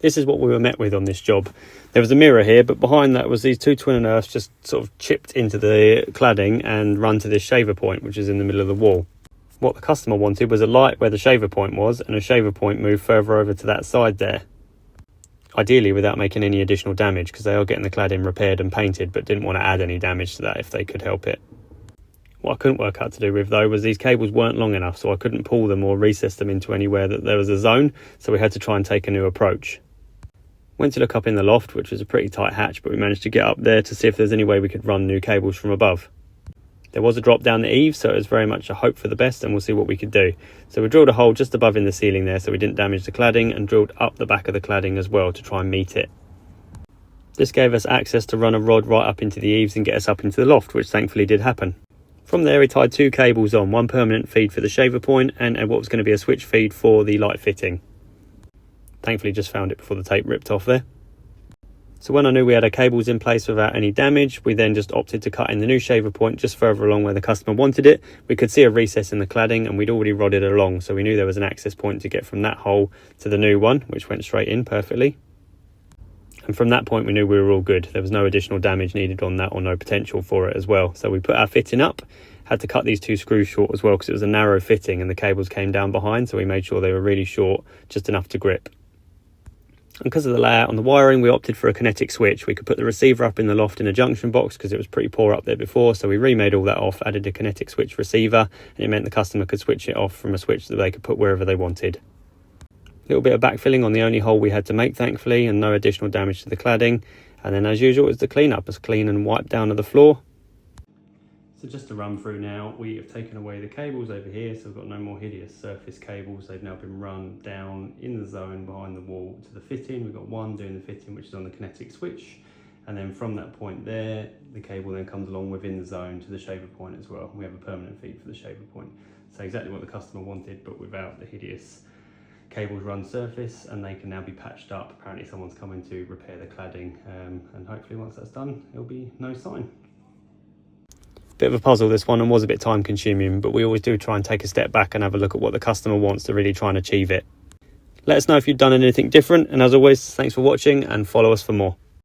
This is what we were met with on this job. There was a mirror here, but behind that was these two twin and earths just sort of chipped into the cladding and run to this shaver point, which is in the middle of the wall. What the customer wanted was a light where the shaver point was, and a shaver point moved further over to that side there. Ideally without making any additional damage, because they are getting the cladding repaired and painted, but didn't want to add any damage to that if they could help it. What I couldn't work out to do with though was these cables weren't long enough, so I couldn't pull them or recess them into anywhere that there was a zone, so we had to try and take a new approach. Went to look up in the loft, which was a pretty tight hatch, but we managed to get up there to see if there's any way we could run new cables from above. There was a drop down the eaves, so it was very much a hope for the best, and we'll see what we could do. So we drilled a hole just above in the ceiling there so we didn't damage the cladding, and drilled up the back of the cladding as well to try and meet it. This gave us access to run a rod right up into the eaves and get us up into the loft, which thankfully did happen. From there we tied two cables on, one permanent feed for the shaver point and what was going to be a switch feed for the light fitting. Thankfully just found it before the tape ripped off there. So when I knew we had our cables in place without any damage, we then just opted to cut in the new shaver point just further along where the customer wanted it. We could see a recess in the cladding and we'd already rodded it along, so we knew there was an access point to get from that hole to the new one, which went straight in perfectly. And from that point we knew we were all good. There was no additional damage needed on that or no potential for it as well. So we put our fitting up, had to cut these two screws short as well because it was a narrow fitting and the cables came down behind, so we made sure they were really short, just enough to grip. And because of the layout on the wiring, we opted for a kinetic switch. We could put the receiver up in the loft in a junction box because it was pretty poor up there before, so we remade all that off, added a kinetic switch receiver, and it meant the customer could switch it off from a switch that they could put wherever they wanted. A little bit of backfilling on the only hole we had to make, thankfully, and no additional damage to the cladding. And then as usual, it was the clean-up, as clean and wipe down of the floor. So just to run through now, we have taken away the cables over here, so we've got no more hideous surface cables. They've now been run down in the zone behind the wall to the fitting. We've got one doing the fitting, which is on the kinetic switch. And then from that point there, the cable then comes along within the zone to the shaver point as well. We have a permanent feed for the shaver point. So exactly what the customer wanted, but without the hideous cables run surface, and they can now be patched up. Apparently someone's coming to repair the cladding, and hopefully once that's done, it'll be no sign. Bit of a puzzle this one, and was a bit time consuming, but we always do try and take a step back and have a look at what the customer wants to really try and achieve it. Let us know if you've done anything different, and as always, thanks for watching and follow us for more.